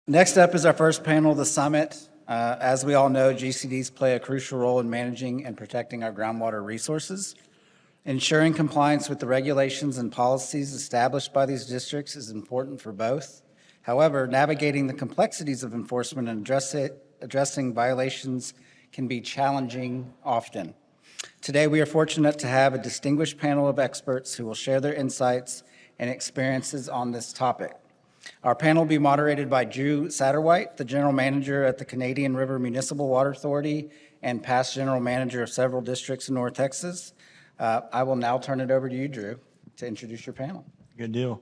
Next up is our first panel of the summit. As we all know, GCDs play a crucial role in managing and protecting our groundwater resources. Ensuring compliance with the regulations and policies established by these districts is important for both. However, navigating the complexities of enforcement and addressing violations can be challenging often. Today, we are fortunate to have a distinguished panel of experts who will share their insights and experiences on this topic. Our panel will be moderated by Drew Satterwhite, the General Manager at the Canadian River Municipal Water Authority and past General Manager of several districts in North Texas. I will now turn it over to you, Drew, to introduce your panel. Good deal.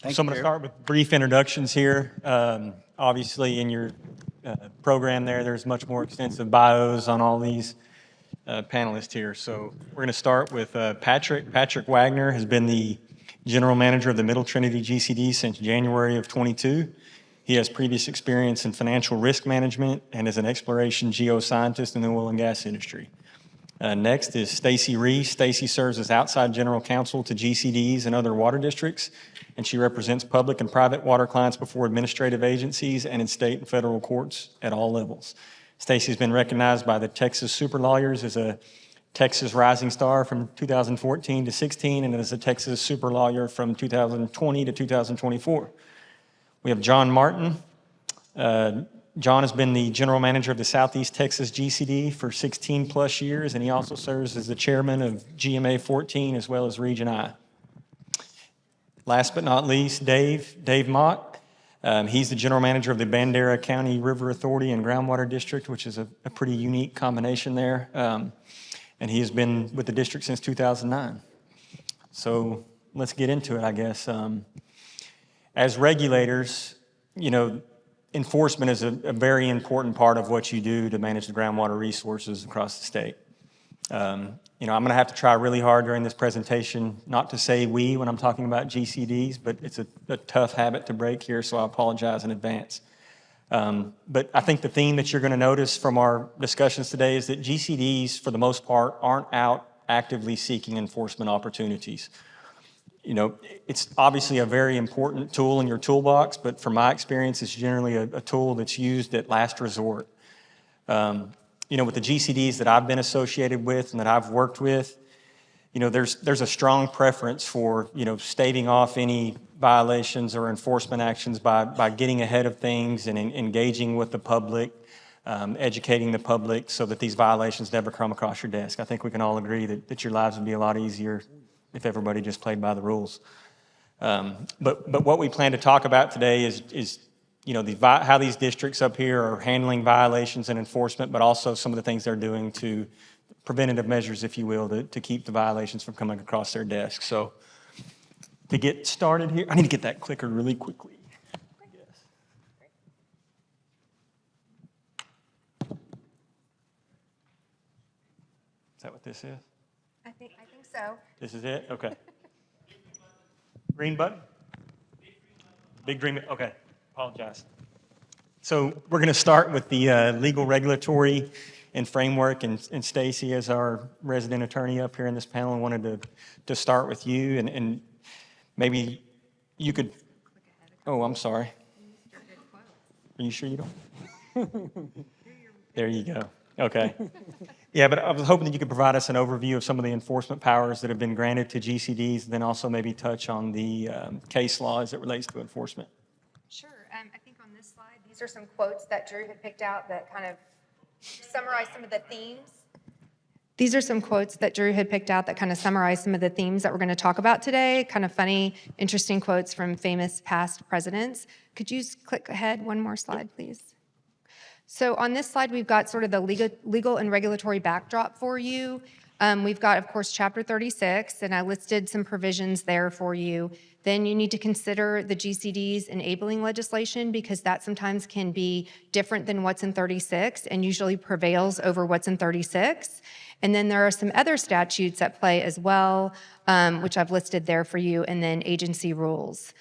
Thank so you, I'm going to Drew. start with brief introductions here. Obviously, in your program there's much more extensive bios on all these panelists here. So we're going to start with Patrick. Patrick Wagner has been the General Manager of the Middle Trinity GCD since January of 22. He has previous experience in financial risk management and is an exploration geoscientist in the oil and gas industry. Next is Stacey Reese. Stacey serves as outside general counsel to GCDs and other water districts, and she represents public and private water clients before administrative agencies and in state and federal courts at all levels. Stacey's been recognized by the Texas Super Lawyers as a Texas Rising Star from 2014 to 16 and as a Texas Super Lawyer from 2020 to 2024. We have John Martin. John has been the General Manager of the Southeast Texas GCD for 16 plus years, and he also serves as the Chairman of GMA 14 as well as Region I. Last but not least, Dave Mauk. He's the General Manager of the Bandera County River Authority and Groundwater District, which is a pretty unique combination there. And he has been with the district since 2009. So let's get into it, I guess. As regulators, enforcement is a very important part of what you do to manage the groundwater resources across the state. I'm going to have to try really hard during this presentation not to say we when I'm talking about GCDs, but it's a tough habit to break here, so I apologize in advance. But I think the theme that you're going to notice from our discussions today is that GCDs, for the most part, aren't out actively seeking enforcement opportunities. It's obviously a very important tool in your toolbox, but from my experience, it's generally a tool that's used at last resort. With the GCDs that I've been associated with and that I've worked with, there's a strong preference for, staving off any violations or enforcement actions by getting ahead of things and engaging with the public, educating the public so that these violations never come across your desk. I think we can all agree that your lives would be a lot easier if everybody just played by the rules. But what we plan to talk about today is how these districts up here are handling violations and enforcement, but also some of the things they're doing to preventative measures, if you will, to keep the violations from coming across their desk. So to get started here, I need to get that clicker really quickly. I guess. Is that what this is? I think so. This is it? Okay. Green button? Big green, okay, apologize. So we're going to start with the legal, regulatory, and framework, and Stacey, as our resident attorney up here in this panel, wanted to start with you, and maybe you could, oh, I'm sorry. Are you sure you don't? There you go. Okay. Yeah, but I was hoping that you could provide us an overview of some of the enforcement powers that have been granted to GCDs, and then also maybe touch on the case law as it relates to enforcement. Sure. I think on this slide, these are some quotes that Drew had picked out that kind of summarize some of the themes. These are some quotes that Drew had picked out that kind of summarize some of the themes that we're going to talk about today. Kind of funny, interesting quotes from famous past presidents. Could you click ahead one more slide, please? So on this slide, we've got sort of the legal and regulatory backdrop for you. We've got, of course, Chapter 36, and I listed some provisions there for you. Then you need to consider the GCD's enabling legislation, because that sometimes can be different than what's in 36 and usually prevails over what's in 36. And then there are some other statutes at play as well, which I've listed there for you, and then agency rules.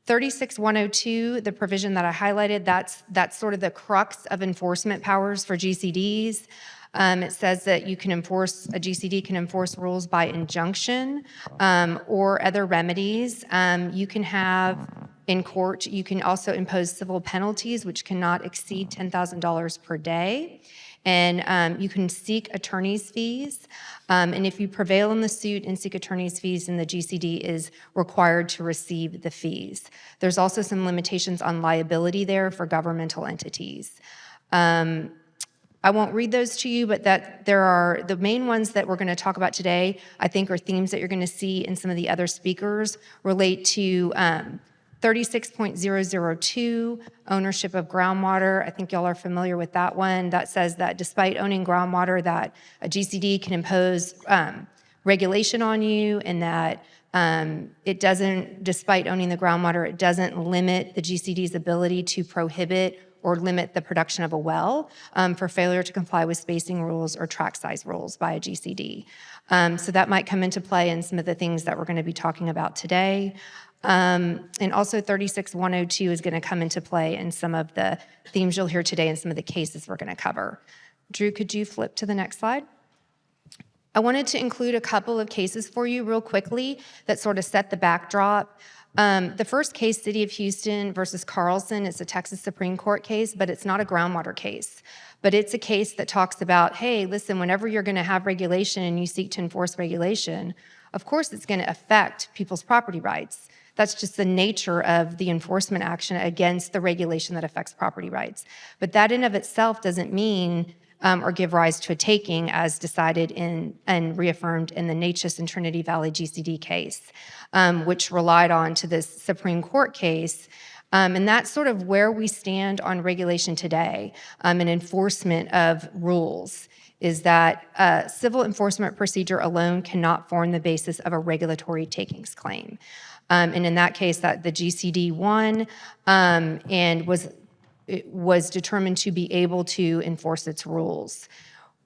36102, the provision that I highlighted, that's sort of the crux of enforcement powers for GCDs. It says that a GCD can enforce rules by injunction or other remedies. You can have in court. You can also impose civil penalties, which cannot exceed $10,000 per day. And you can seek attorney's fees. And if you prevail in the suit and seek attorney's fees, then the GCD is required to receive the fees. There's also some limitations on liability there for governmental entities. I won't read those to you, but that there are the main ones that we're going to talk about today, I think, are themes that you're going to see in some of the other speakers relate to 36.002, ownership of groundwater. I think y'all are familiar with that one. That says that despite owning groundwater, that a GCD can impose regulation on you, and that it doesn't, despite owning the groundwater, it doesn't limit the GCD's ability to prohibit or limit the production of a well for failure to comply with spacing rules or tract size rules by a GCD. So that might come into play in some of the things that we're going to be talking about today. And also 36.102 is going to come into play in some of the themes you'll hear today and some of the cases we're going to cover. Drew, could you flip to the next slide? I wanted to include a couple of cases for you real quickly that sort of set the backdrop. The first case, City of Houston versus Carlson, it's a Texas Supreme Court case, but it's not a groundwater case. But it's a case that talks about, hey, listen, whenever you're going to have regulation and you seek to enforce regulation, of course it's going to affect people's property rights. That's just the nature of the enforcement action against the regulation that affects property rights. But that in of itself doesn't mean or give rise to a taking, as decided in and reaffirmed in the Natchez and Trinity Valley GCD case, which relied on to this Supreme Court case. And that's sort of where we stand on regulation today and enforcement of rules, is that civil enforcement procedure alone cannot form the basis of a regulatory takings claim. And in that case, that the GCD won and was determined to be able to enforce its rules.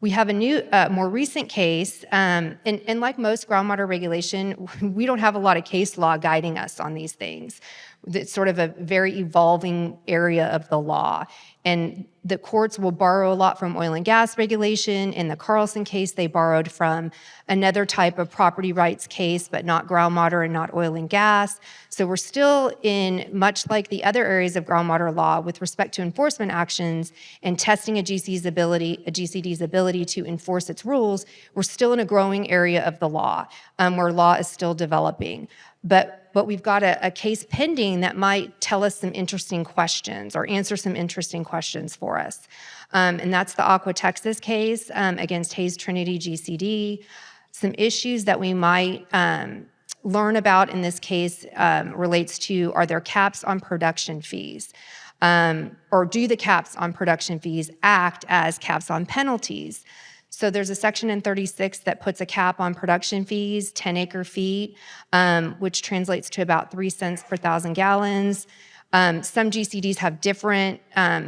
We have a new, more recent case, and like most groundwater regulation, we don't have a lot of case law guiding us on these things. It's sort of a very evolving area of the law. And the courts will borrow a lot from oil and gas regulation. In the Carlson case, they borrowed from another type of property rights case, but not groundwater and not oil and gas. So we're still in, much like the other areas of groundwater law, with respect to enforcement actions and testing a GCD's ability to enforce its rules, we're still in a growing area of the law, where law is still developing. But we've got a case pending that might tell us some interesting questions or answer some interesting questions for us. And that's the Aqua Texas case against Hayes Trinity GCD. Some issues that we might learn about in this case relates to, are there caps on production fees? Or do the caps on production fees act as caps on penalties? So there's a section in 36 that puts a cap on production fees, 10 acre feet, which translates to about 3 cents per 1,000 gallons. Some GCDs have different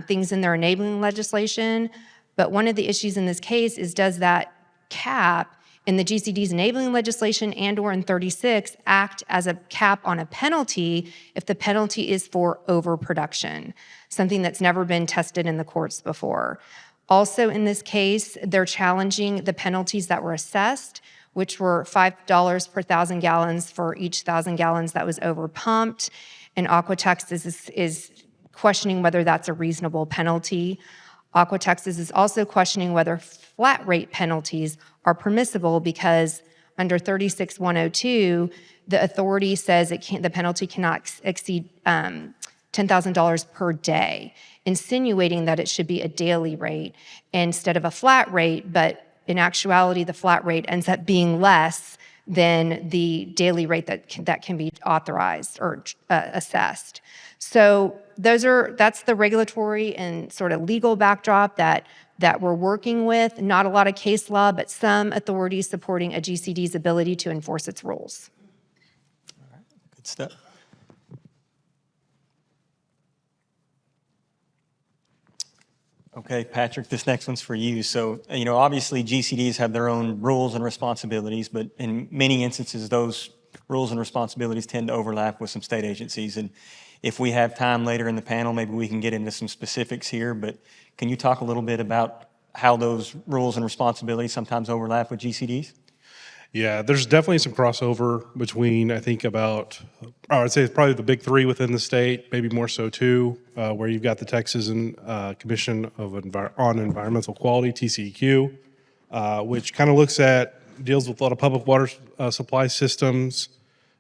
things in their enabling legislation, but one of the issues in this case is, does that cap in the GCD's enabling legislation and or in 36 act as a cap on a penalty if the penalty is for overproduction, something that's never been tested in the courts before. Also in this case, they're challenging the penalties that were assessed, which were $5 per 1,000 gallons for each 1,000 gallons that was overpumped. And Aqua Texas is questioning whether that's a reasonable penalty. Aqua Texas is also questioning whether flat rate penalties are permissible, because under 36.102, the authority says the penalty cannot exceed $10,000 per day, insinuating that it should be a daily rate instead of a flat rate, but in actuality, the flat rate ends up being less than the daily rate that can be authorized or assessed. So that's the regulatory and sort of legal backdrop that we're working with. Not a lot of case law, but some authorities supporting a GCD's ability to enforce its rules. All right, good stuff. Okay, Patrick, this next one's for you. So, obviously GCDs have their own rules and responsibilities, but in many instances, those rules and responsibilities tend to overlap with some state agencies. And if we have time later in the panel, maybe we can get into some specifics here, but can you talk a little bit about how those rules and responsibilities sometimes overlap with GCDs? Yeah, there's definitely some crossover between, I think I would say it's probably the big three within the state, maybe more so too, where you've got the Texas Commission on Environmental Quality, TCEQ, which kind of deals with a lot of public water supply systems,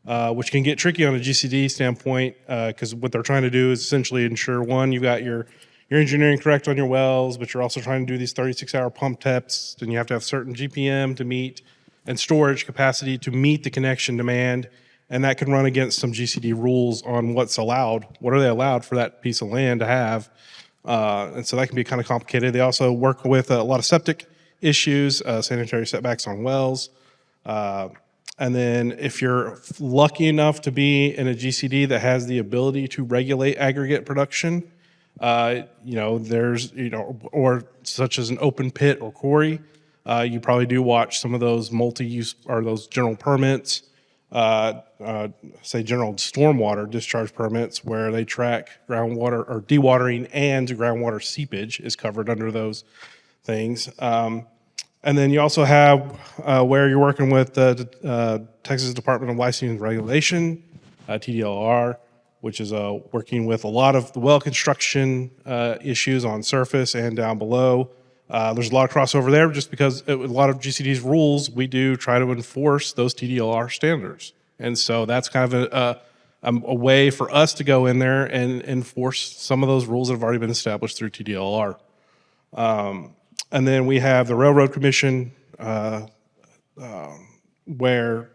which can get tricky on a GCD standpoint, because what they're trying to do is essentially ensure, one, you've got your engineering correct on your wells, but you're also trying to do these 36-hour pump tests, and you have to have certain GPM to meet and storage capacity to meet the connection demand, and that can run against some GCD rules on what's allowed. What are they allowed for that piece of land to have? And so that can be kind of complicated. They also work with a lot of septic issues, sanitary setbacks on wells. And then if you're lucky enough to be in a GCD that has the ability to regulate aggregate production, or such as an open pit or quarry, you probably do watch some of those multi-use or those general permits, say general stormwater discharge permits, where they track groundwater or dewatering and groundwater seepage is covered under those things. And then you also have where you're working with the Texas Department of Licensing and Regulation, TDLR, which is working with a lot of the well construction issues on surface and down below. There's a lot of crossover there just because a lot of GCD's rules, we do try to enforce those TDLR standards. And so that's kind of a way for us to go in there and enforce some of those rules that have already been established through TDLR. And then we have the Railroad Commission, where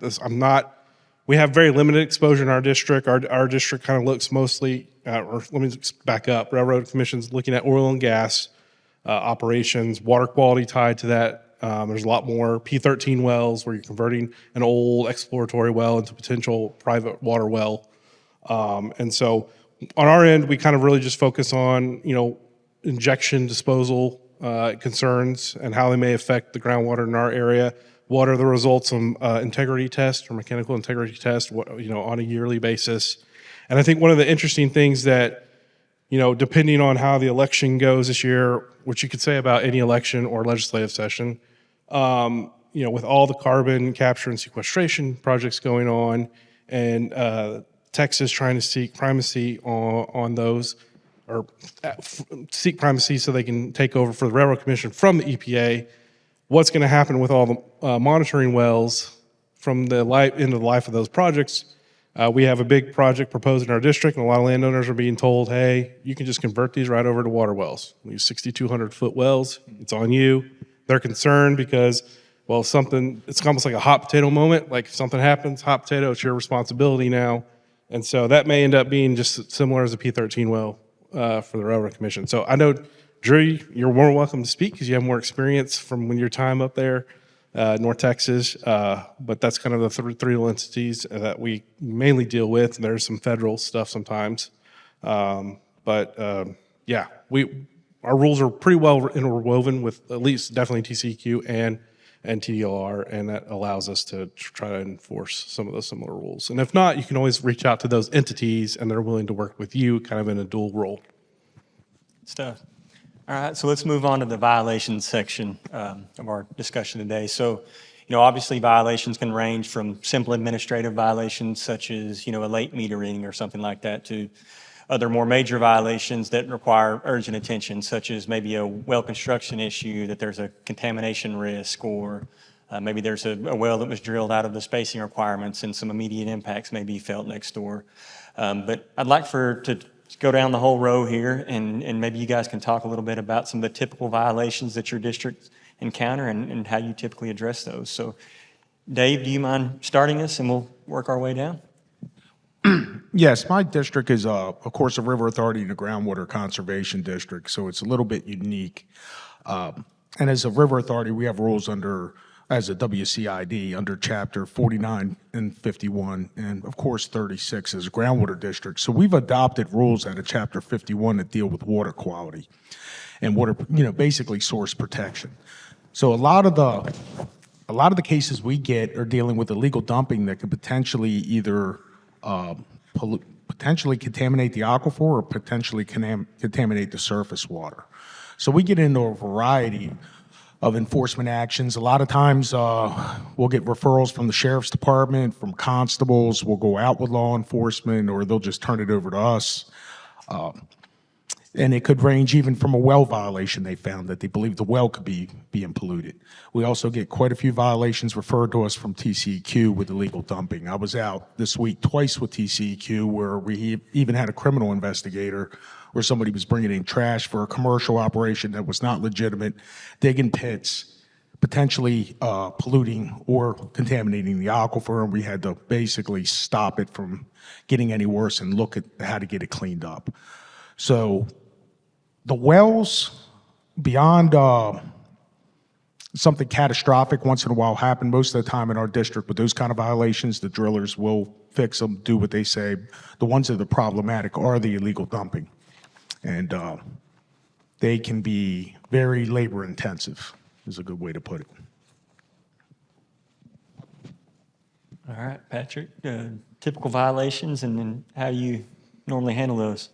we have very limited exposure in our district. Our district kind of looks mostly, or let me just back up. Railroad Commission's looking at oil and gas operations, water quality tied to that. There's a lot more P13 wells where you're converting an old exploratory well into potential private water well. And so on our end, we kind of really just focus on, injection disposal concerns and how they may affect the groundwater in our area. What are the results of integrity test or mechanical integrity test, on a yearly basis? And I think one of the interesting things that, depending on how the election goes this year, which you could say about any election or legislative session, with all the carbon capture and sequestration projects going on, and Texas trying to seek primacy on those, or seek primacy so they can take over for the Railroad Commission from the EPA, what's going to happen with all the monitoring wells from the end of the life of those projects? We have a big project proposed in our district, and a lot of landowners are being told, hey, you can just convert these right over to water wells. We use 6,200-foot wells. It's on you. They're concerned because, it's almost like a hot potato moment. Like if something happens, hot potato, it's your responsibility now. And so that may end up being just similar as a P13 well for the Railroad Commission. So I know, Drew, you're more welcome to speak because you have more experience from your time up there, North Texas. But that's kind of the three legal entities that we mainly deal with. There's some federal stuff sometimes. Our rules are pretty well interwoven with at least definitely TCEQ and TDLR, and that allows us to try to enforce some of those similar rules. And if not, you can always reach out to those entities, and they're willing to work with you kind of in a dual role. Stuff. All right, so let's move on to the violations section of our discussion today. So, obviously violations can range from simple administrative violations such as, a late meter reading or something like that, to other more major violations that require urgent attention, such as maybe a well construction issue, that there's a contamination risk, or maybe there's a well that was drilled out of the spacing requirements and some immediate impacts may be felt next door. But I'd like to go down the whole row here, and maybe you guys can talk a little bit about some of the typical violations that your district encounter and how you typically address those. So, Dave, do you mind starting us, and we'll work our way down? Yes, my district is, of course, a river authority and a groundwater conservation district, so it's a little bit unique. And as a river authority, we have rules as a WCID, under Chapter 49 and 51, and of course 36 as a groundwater district. So we've adopted rules out of Chapter 51 that deal with water quality and water, basically source protection. So a lot of the cases we get are dealing with illegal dumping that could potentially either potentially contaminate the aquifer or potentially contaminate the surface water. So we get into a variety of enforcement actions. A lot of times, we'll get referrals from the sheriff's department, from constables. We'll go out with law enforcement, or they'll just turn it over to us. And it could range even from a well violation they found, that they believe the well could be being polluted. We also get quite a few violations referred to us from TCEQ with illegal dumping. I was out this week twice with TCEQ, where we even had a criminal investigator where somebody was bringing in trash for a commercial operation that was not legitimate, digging pits, potentially polluting or contaminating the aquifer, and we had to basically stop it from getting any worse and look at how to get it cleaned up. So the wells, beyond something catastrophic once in a while happen, most of the time in our district with those kind of violations, the drillers will fix them, do what they say. The ones that are problematic are the illegal dumping. And they can be very labor intensive, is a good way to put it. All right, Patrick, typical violations and then how you normally handle those.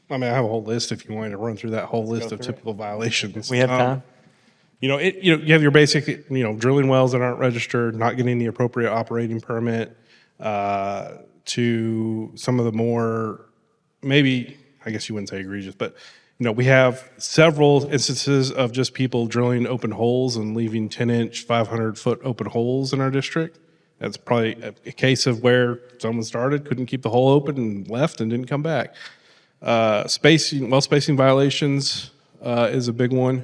I mean, I have a whole list if you wanted to run through that whole list of typical violations. We have time. You have your basic, drilling wells that aren't registered, not getting the appropriate operating permit, to some of the more, maybe, I guess you wouldn't say egregious, but, we have several instances of just people drilling open holes and leaving 10-inch, 500-foot open holes in our district. That's probably a case of where someone started, couldn't keep the hole open and left and didn't come back. Well spacing violations is a big one.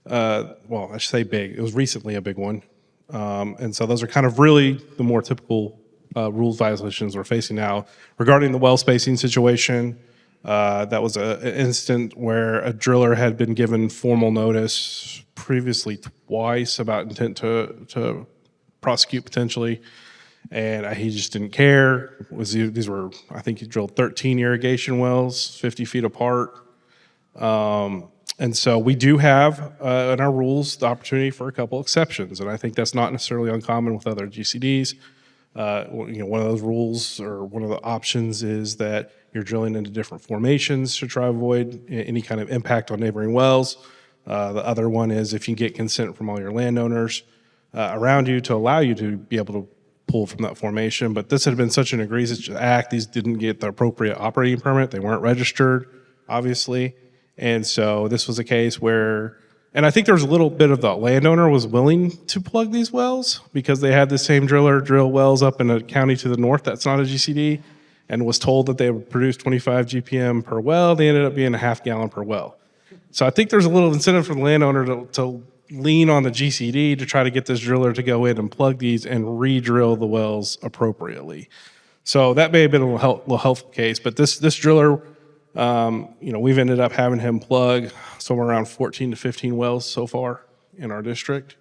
Well, I should say big. It was recently a big one. And so those are kind of really the more typical rules violations we're facing now. Regarding the well spacing situation, that was an instant where a driller had been given formal notice previously twice about intent to prosecute potentially, and he just didn't care. These were, I think he drilled 13 irrigation wells, 50 feet apart. And so we do have in our rules the opportunity for a couple exceptions, and I think that's not necessarily uncommon with other GCDs. One of those rules or one of the options is that you're drilling into different formations to try to avoid any kind of impact on neighboring wells. The other one is if you get consent from all your landowners around you to allow you to be able to pull from that formation. But this had been such an egregious act, these didn't get the appropriate operating permit. They weren't registered, obviously. And so this was a case where, and I think there was a little bit of the landowner was willing to plug these wells because they had the same driller drill wells up in a county to the north that's not a GCD and was told that they would produce 25 GPM per well. They ended up being a half gallon per well. So I think there's a little incentive for the landowner to lean on the GCD to try to get this driller to go in and plug these and re-drill the wells appropriately. So that may have been a little helpful case, but this driller, we've ended up having him plug somewhere around 14 to 15 wells so far in our district.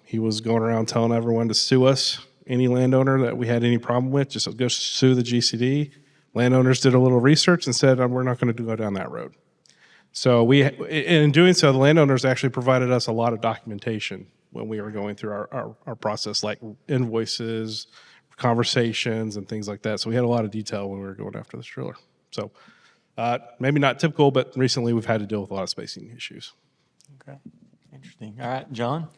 He was going around telling everyone to sue us, any landowner that we had any problem with, just go sue the GCD. Landowners did a little research and said, we're not going to go down that road. So in doing so, the landowners actually provided us a lot of documentation when we were going through our process, like invoices, conversations, and things like that. So we had a lot of detail when we were going after this driller. So maybe not typical, but recently we've had to deal with a lot of spacing issues. Okay, interesting. All right, John?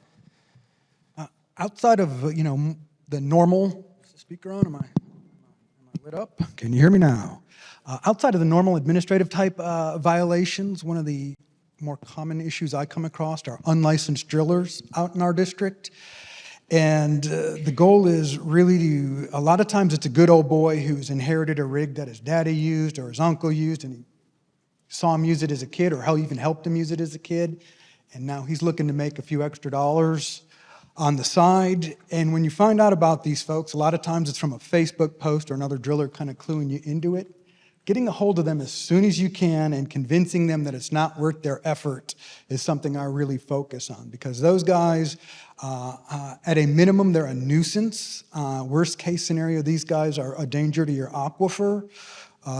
Outside of, the normal, is the speaker on? Am I lit up? Can you hear me now? Outside of the normal administrative type violations, one of the more common issues I come across are unlicensed drillers out in our district. And the goal is really a lot of times it's a good old boy who's inherited a rig that his daddy used or his uncle used, and he saw him use it as a kid, or even helped him use it as a kid. And now he's looking to make a few extra dollars on the side. And when you find out about these folks, a lot of times it's from a Facebook post or another driller kind of cluing you into it. Getting a hold of them as soon as you can and convincing them that it's not worth their effort is something I really focus on, because those guys, at a minimum, they're a nuisance. Worst case scenario, these guys are a danger to your aquifer.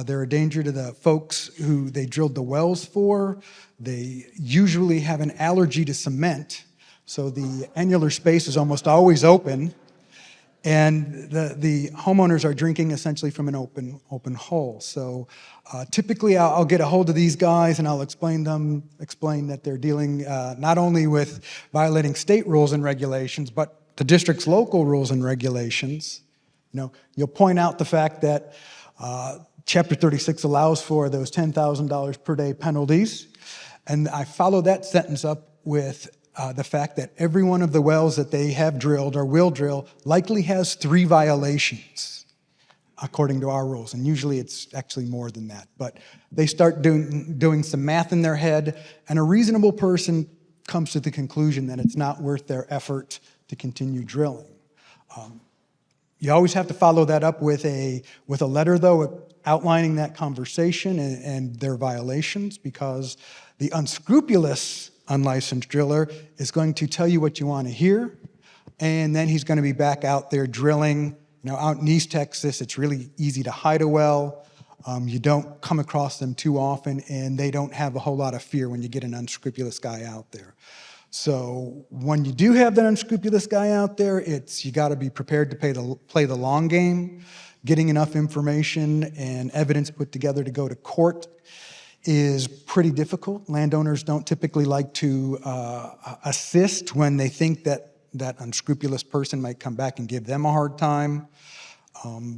They're a danger to the folks who they drilled the wells for. They usually have an allergy to cement, so the annular space is almost always open. And the homeowners are drinking essentially from an open hole. So typically I'll get a hold of these guys and I'll explain that they're dealing not only with violating state rules and regulations, but the district's local rules and regulations. You know, you'll point out the fact that Chapter 36 allows for those $10,000 per day penalties. And I follow that sentence up with the fact that every one of the wells that they have drilled or will drill likely has 3 violations, according to our rules. And usually it's actually more than that. But they start doing some math in their head, and a reasonable person comes to the conclusion that it's not worth their effort to continue drilling. You always have to follow that up with a letter, though, outlining that conversation and their violations, because the unscrupulous unlicensed driller is going to tell you what you want to hear, and then he's going to be back out there drilling. You know, out in East Texas, it's really easy to hide a well. You don't come across them too often, and they don't have a whole lot of fear when you get an unscrupulous guy out there. So when you do have that unscrupulous guy out there, you got to be prepared to play the long game. Getting enough information and evidence put together to go to court is pretty difficult. Landowners don't typically like to assist when they think that that unscrupulous person might come back and give them a hard time.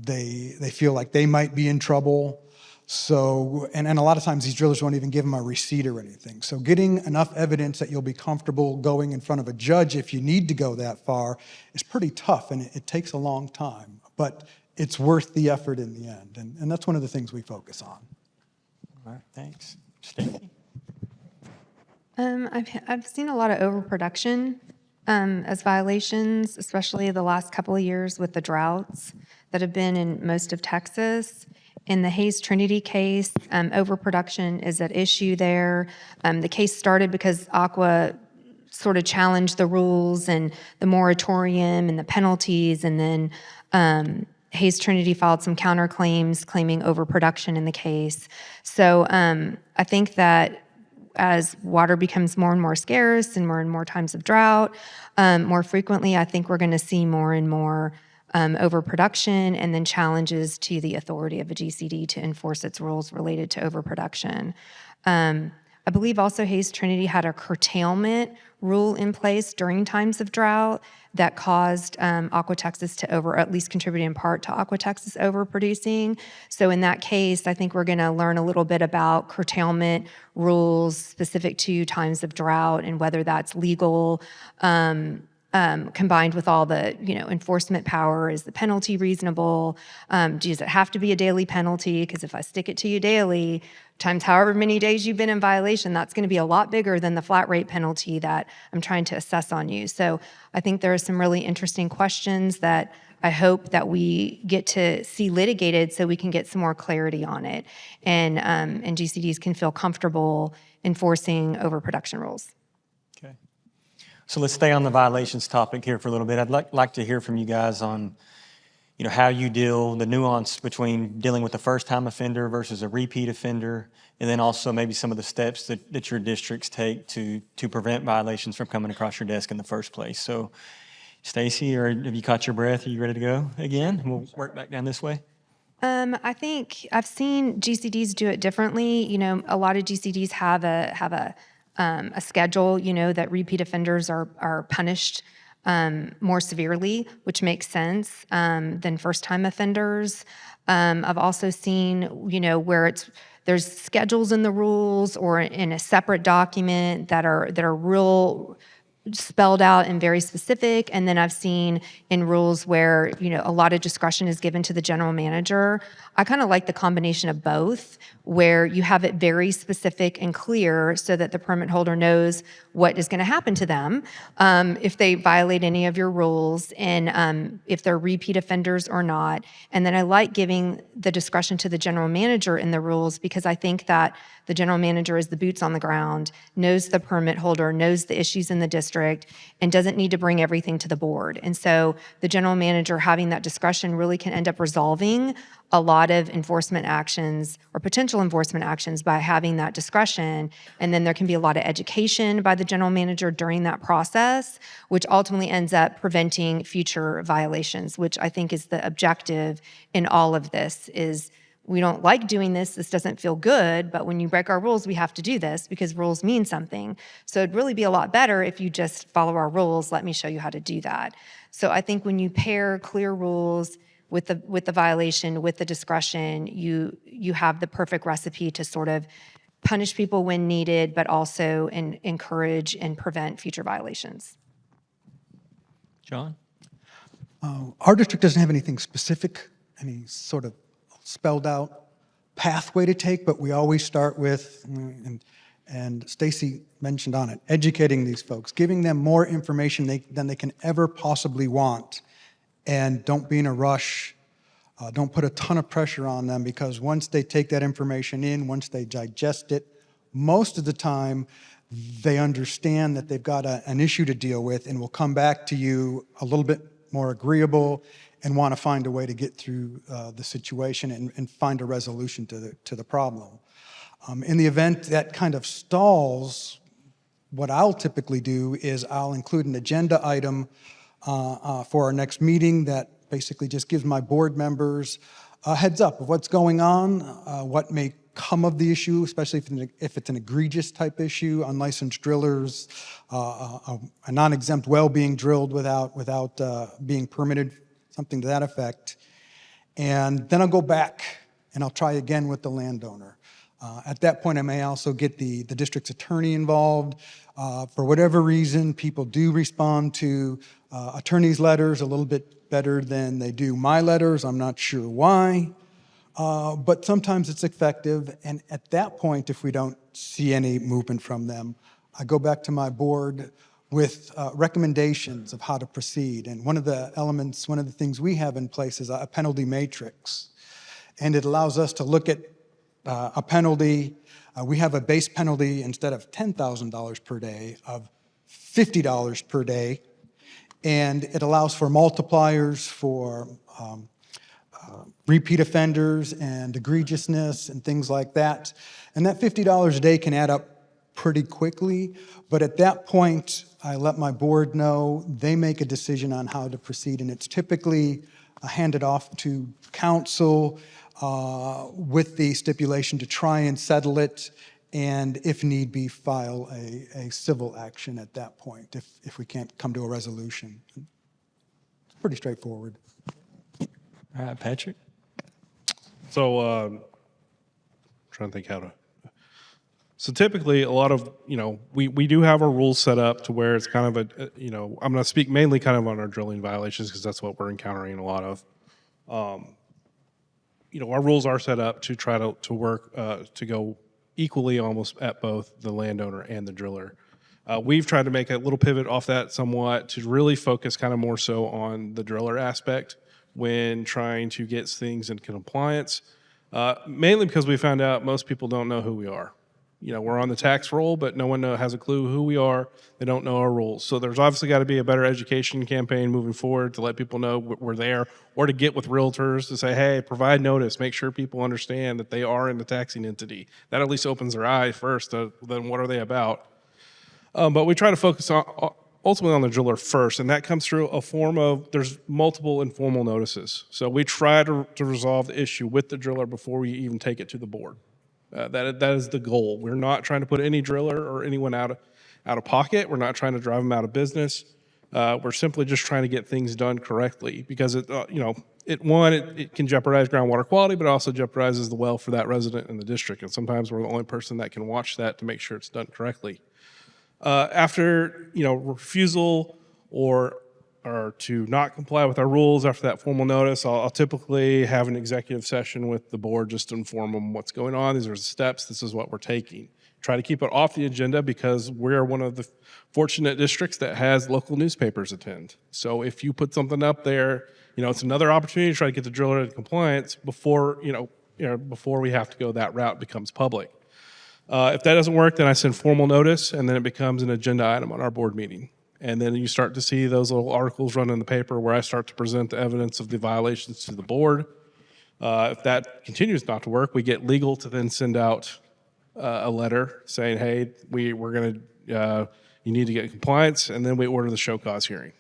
They feel like they might be in trouble. So, and a lot of times these drillers won't even give them a receipt or anything. So getting enough evidence that you'll be comfortable going in front of a judge if you need to go that far is pretty tough, and it takes a long time. But it's worth the effort in the end, and that's one of the things we focus on. All right, thanks. Stacey? I've seen a lot of overproduction as violations, especially the last couple of years with the droughts that have been in most of Texas. In the Hayes Trinity case, overproduction is at issue there. The case started because Aqua sort of challenged the rules and the moratorium and the penalties, and then Hayes Trinity filed some counterclaims claiming overproduction in the case. So I think that as water becomes more and more scarce and more times of drought, more frequently, I think we're going to see more and more overproduction, and then challenges to the authority of a GCD to enforce its rules related to overproduction. I believe also Hayes Trinity had a curtailment rule in place during times of drought that caused Aqua Texas to or at least contributed in part to Aqua Texas overproducing. So in that case, I think we're going to learn a little bit about curtailment rules specific to times of drought and whether that's legal, combined with all the enforcement power. Is the penalty reasonable? Does it have to be a daily penalty? Because if I stick it to you daily, times however many days you've been in violation, that's going to be a lot bigger than the flat rate penalty that I'm trying to assess on you. So I think there are some really interesting questions that I hope that we get to see litigated so we can get some more clarity on it, and GCDs can feel comfortable enforcing overproduction rules. Okay. So let's stay on the violations topic here for a little bit. I'd like to hear from you guys on how you deal, the nuance between dealing with a first-time offender versus a repeat offender, and then also maybe some of the steps that your districts take to prevent violations from coming across your desk in the first place. So, Stacey, or have you caught your breath? Are you ready to go again? We'll work back down this way. I think I've seen GCDs do it differently. A lot of GCDs have a schedule, that repeat offenders are punished more severely, which makes sense than first-time offenders. I've also seen, where there's schedules in the rules or in a separate document that are real spelled out and very specific. And then I've seen in rules where, a lot of discretion is given to the general manager. I kind of like the combination of both, where you have it very specific and clear so that the permit holder knows what is going to happen to them if they violate any of your rules, and if they're repeat offenders or not. And then I like giving the discretion to the general manager in the rules, because I think that the general manager is the boots on the ground, knows the permit holder, knows the issues in the district, district and doesn't need to bring everything to the board. And so the general manager having that discretion really can end up resolving a lot of enforcement actions or potential enforcement actions by having that discretion. And then there can be a lot of education by the general manager during that process, which ultimately ends up preventing future violations, which I think is the objective in all of this. Is we don't like doing this doesn't feel good, but when you break our rules, we have to do this because rules mean something. So it'd really be a lot better if you just follow our rules. Let me show you how to do that. So I think when you pair clear rules with the violation, with the discretion, you have the perfect recipe to sort of punish people when needed, but also encourage and prevent future violations. John? Our district doesn't have anything specific, any sort of spelled out pathway to take, but we always start with, and Stacey mentioned on it, educating these folks, giving them more information than they can ever possibly want. And don't be in a rush. Don't put a ton of pressure on them, because once they take that information in, once they digest it, most of the time they understand that they've got an issue to deal with and will come back to you a little bit more agreeable and want to find a way to get through the situation and find a resolution to the problem. In the event that kind of stalls, what I'll typically do is I'll include an agenda item for our next meeting that basically just gives my board members a heads up of what's going on, what may come of the issue, especially if it's an egregious type issue, unlicensed drillers, a non-exempt well being drilled without being permitted, something to that effect. And then I'll go back and I'll try again with the landowner. At that point, I may also get the district's attorney involved. For whatever reason, people do respond to attorney's letters a little bit better than they do my letters. I'm not sure why, but sometimes it's effective. And at that point, if we don't see any movement from them, I go back to my board with recommendations of how to proceed. And one of the things we have in place is a penalty matrix. And it allows us to look at a penalty. We have a base penalty instead of $10,000 per day of $50 per day. And it allows for multipliers for repeat offenders and egregiousness and things like that. And that $50 a day can add up pretty quickly. But at that point, I let my board know. They make a decision on how to proceed. And it's typically handed off to council with the stipulation to try and settle it, and if need be, file a civil action at that point if we can't come to a resolution. It's pretty straightforward. All right, Patrick? So, trying to think how to. So typically, a lot of, we do have our rules set up to where it's kind of I'm going to speak mainly kind of on our drilling violations because that's what we're encountering a lot of. Our rules are set up to try to work to go equally almost at both the landowner and the driller. We've tried to make a little pivot off that somewhat to really focus kind of more so on the driller aspect when trying to get things in compliance, mainly because we found out most people don't know who we are. We're on the tax roll, but no one has a clue who we are. They don't know our rules. So there's obviously got to be a better education campaign moving forward to let people know we're there, or to get with realtors to say, hey, provide notice, make sure people understand that they are in the taxing entity. That at least opens their eyes first, then what are they about? But we try to focus ultimately on the driller first, and that comes through a form of, there's multiple informal notices. So we try to resolve the issue with the driller before we even take it to the board. That is the goal. We're not trying to put any driller or anyone out of pocket. We're not trying to drive them out of business. We're simply just trying to get things done correctly because it can jeopardize groundwater quality, but it also jeopardizes the well for that resident in the district. And sometimes we're the only person that can watch that to make sure it's done correctly. After refusal or to not comply with our rules after that formal notice, I'll typically have an executive session with the board just to inform them what's going on. These are the steps. This is what we're taking. Try to keep it off the agenda because we're one of the fortunate districts that has local newspapers attend. So if you put something up there, it's another opportunity to try to get the driller into compliance before we have to go that route becomes public. If that doesn't work, then I send formal notice, and then it becomes an agenda item on our board meeting. And then you start to see those little articles run in the paper where I start to present the evidence of the violations to the board. If that continues not to work, we get legal to then send out a letter saying, hey, we're going to, you need to get in compliance, and then we order the show cause hearing.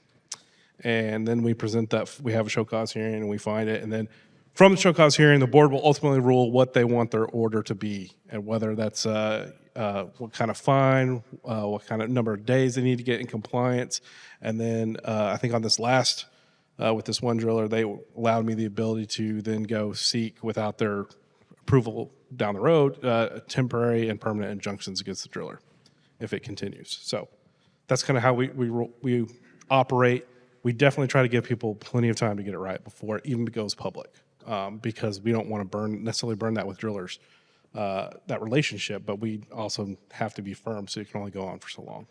And then we present that, we have a show cause hearing and we find it, and then from the show cause hearing, the board will ultimately rule what they want their order to be, and whether that's what kind of fine, what kind of number of days they need to get in compliance. And then I think on this last, with this one driller, they allowed me the ability to then go seek, without their approval down the road, temporary and permanent injunctions against the driller if it continues. So that's kind of how we operate. We definitely try to give people plenty of time to get it right before it even goes public, because we don't want to necessarily burn that with drillers, that relationship, but we also have to be firm so it can only go on for so long.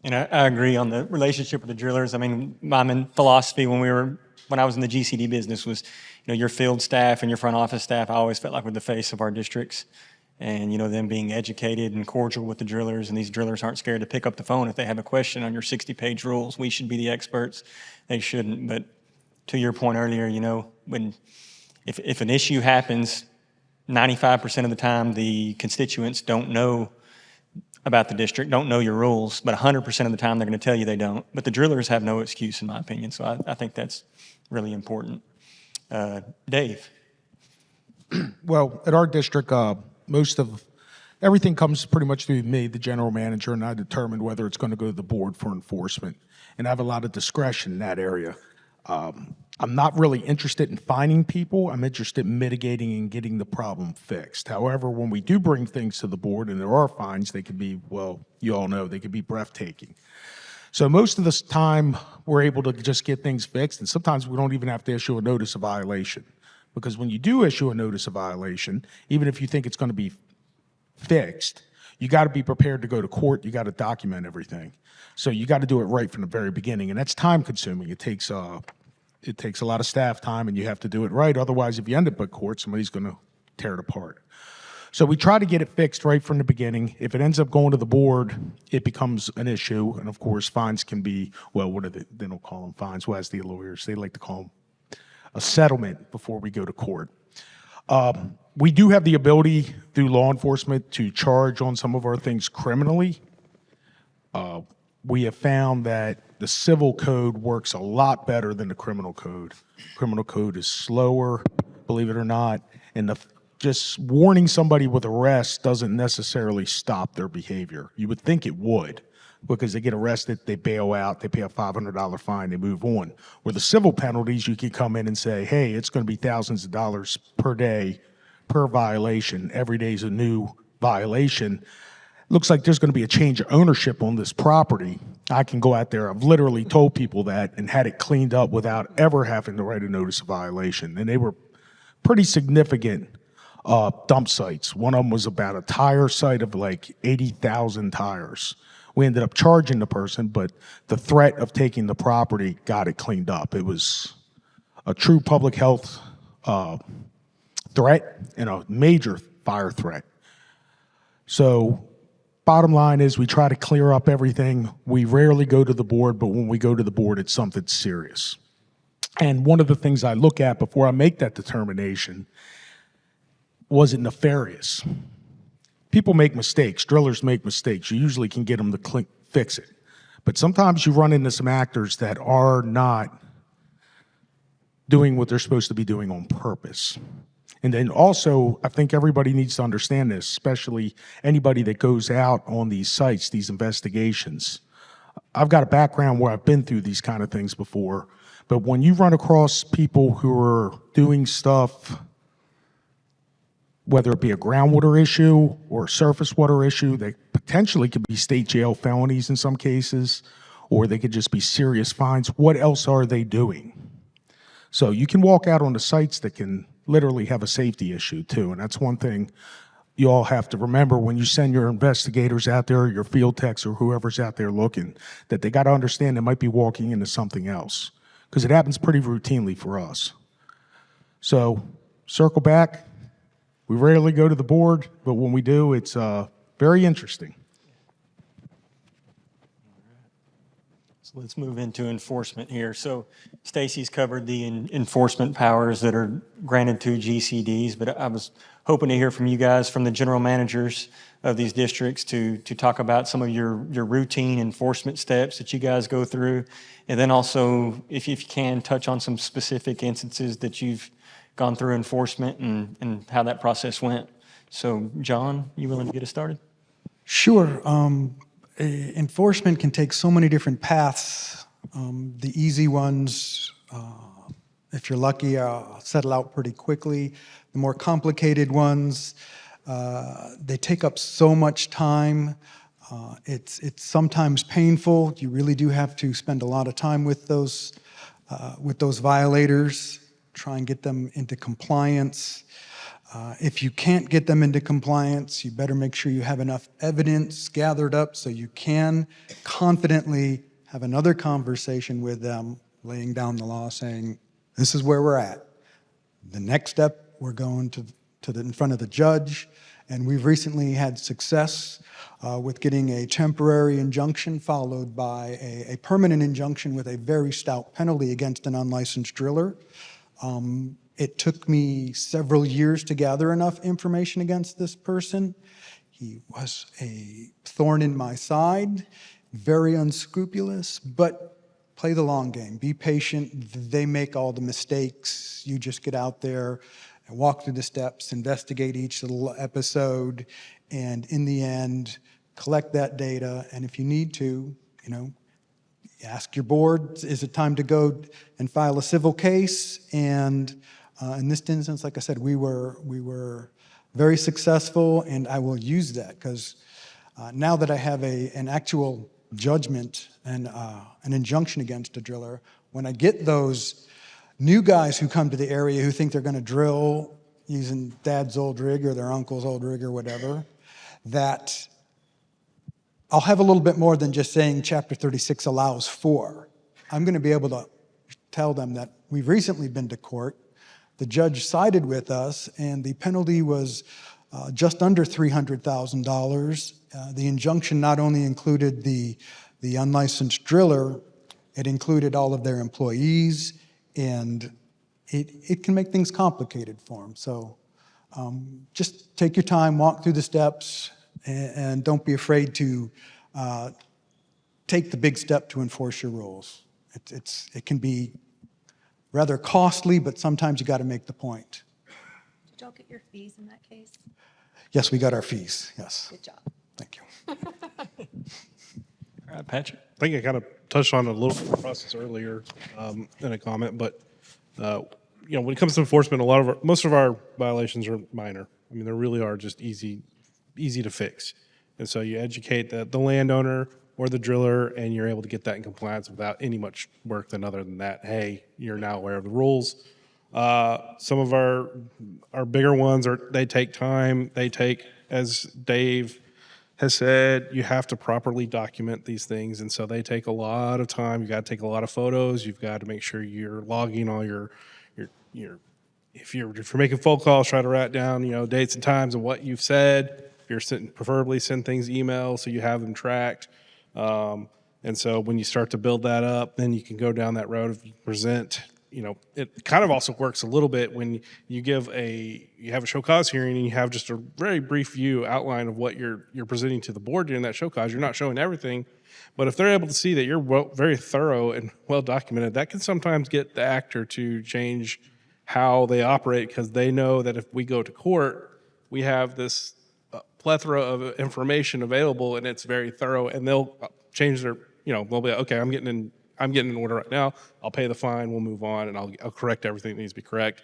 And I agree on the relationship with the drillers. I mean, my philosophy when I was in the GCD business was, your field staff and your front office staff, I always felt like were the face of our districts. And, them being educated and cordial with the drillers, and these drillers aren't scared to pick up the phone if they have a question on your 60-page rules. We should be the experts. They shouldn't. But to your point earlier, if an issue happens, 95% of the time the constituents don't know about the district, don't know your rules, but 100% of the time they're going to tell you they don't. But the drillers have no excuse, in my opinion. So I think that's really important. Dave. Well, at our district, most of everything comes pretty much through me, the general manager, and I determine whether it's going to go to the board for enforcement. And I have a lot of discretion in that area. I'm not really interested in fining people. I'm interested in mitigating and getting the problem fixed. However, when we do bring things to the board and there are fines, they could be, well, you all know, they could be breathtaking. So most of the time, we're able to just get things fixed, and sometimes we don't even have to issue a notice of violation. Because when you do issue a notice of violation, even if you think it's going to be fixed, you got to be prepared to go to court. You got to document everything. So you got to do it right from the very beginning, and that's time consuming. It takes a lot of staff time, and you have to do it right. Otherwise, if you end up at court, somebody's going to tear it apart. So we try to get it fixed right from the beginning. If it ends up going to the board, it becomes an issue. And of course, fines can be, well, they don't call them fines. Well, as the lawyers, they like to call them a settlement before we go to court. We do have the ability through law enforcement to charge on some of our things criminally. We have found that the civil code works a lot better than the criminal code. Criminal code is slower, believe it or not, and just warning somebody with arrest doesn't necessarily stop their behavior. You would think it would, because they get arrested, they bail out, they pay a $500 fine, they move on. Where the civil penalties, you can come in and say, hey, it's going to be thousands of dollars per day, per violation. Every day is a new violation. Looks like there's going to be a change of ownership on this property. I can go out there. I've literally told people that and had it cleaned up without ever having to write a notice of violation. And they were pretty significant dump sites. One of them was about a tire site of like 80,000 tires. We ended up charging the person, but the threat of taking the property got it cleaned up. It was a true public health threat and a major fire threat. So bottom line is we try to clear up everything. We rarely go to the board, but when we go to the board, it's something serious. And one of the things I look at before I make that determination, was it nefarious? People make mistakes. Drillers make mistakes. You usually can get them to fix it. But sometimes you run into some actors that are not doing what they're supposed to be doing on purpose. And then also, I think everybody needs to understand this, especially anybody that goes out on these sites, these investigations. I've got a background where I've been through these kind of things before, but when you run across people who are doing stuff, whether it be a groundwater issue or a surface water issue, they potentially could be state jail felonies in some cases, or they could just be serious fines. What else are they doing? So you can walk out on the sites that can literally have a safety issue too, and that's one thing you all have to remember when you send your investigators out there, your field techs or whoever's out there looking, that they got to understand they might be walking into something else, because it happens pretty routinely for us. So circle back. We rarely go to the board, but when we do, it's very interesting. So let's move into enforcement here. So Stacey's covered the enforcement powers that are granted to GCDs, but I was hoping to hear from you guys, from the general managers of these districts, to talk about some of your routine enforcement steps that you guys go through. And then also, if you can, touch on some specific instances that you've gone through enforcement and how that process went. So John, you willing to get us started? Sure. Enforcement can take so many different paths. The easy ones, if you're lucky, settle out pretty quickly. The more complicated ones, they take up so much time. It's sometimes painful. You really do have to spend a lot of time with those violators, try and get them into compliance. If you can't get them into compliance, you better make sure you have enough evidence gathered up so you can confidently have another conversation with them, laying down the law, saying, this is where we're at. The next step, we're going in front of the judge, and we've recently had success with getting a temporary injunction followed by a permanent injunction with a very stout penalty against an unlicensed driller. It took me several years to gather enough information against this person. He was a thorn in my side, very unscrupulous, but play the long game. Be patient. They make all the mistakes. You just get out there and walk through the steps, investigate each little episode, and in the end, collect that data. And if you need to, ask your board, is it time to go and file a civil case? And in this instance, like I said, we were very successful, and I will use that because now that I have an actual judgment and an injunction against a driller, when I get those new guys who come to the area who think they're going to drill using dad's old rig or their uncle's old rig or whatever, that I'll have a little bit more than just saying Chapter 36 allows for. I'm going to be able to tell them that we've recently been to court. The judge sided with us, and the penalty was just under $300,000. The injunction not only included the unlicensed driller, it included all of their employees, and it can make things complicated for them. So just take your time, walk through the steps, and don't be afraid to take the big step to enforce your rules. It can be rather costly, but sometimes you got to make the point. Did y'all get your fees in that case? Yes, we got our fees, yes. Good job. Thank you. All right, Patrick. I think I kind of touched on a little bit of the process earlier in a comment, but when it comes to enforcement, most of our violations are minor. I mean, they really are just easy to fix. And so you educate the landowner or the driller, and you're able to get that in compliance without any much work than other than that. Hey, you're now aware of the rules. Some of our bigger ones they take time. They take, as Dave has said, you have to properly document these things, and so they take a lot of time. You got to take a lot of photos. You've got to make sure you're logging all your if you're making phone calls, try to write down dates and times of what you've said. If you're preferably send things email so you have them tracked. And so when you start to build that up, then you can go down that road of present. It kind of also works a little bit when you have a show cause hearing and you have just a very brief outline of what you're presenting to the board during that show cause. You're not showing everything, but if they're able to see that you're very thorough and well documented, that can sometimes get the actor to change how they operate, because they know that if we go to court, we have this plethora of information available and it's very thorough, and they'll change their, they'll be like, okay, I'm getting in order right now. I'll pay the fine. We'll move on, and I'll correct everything that needs to be correct.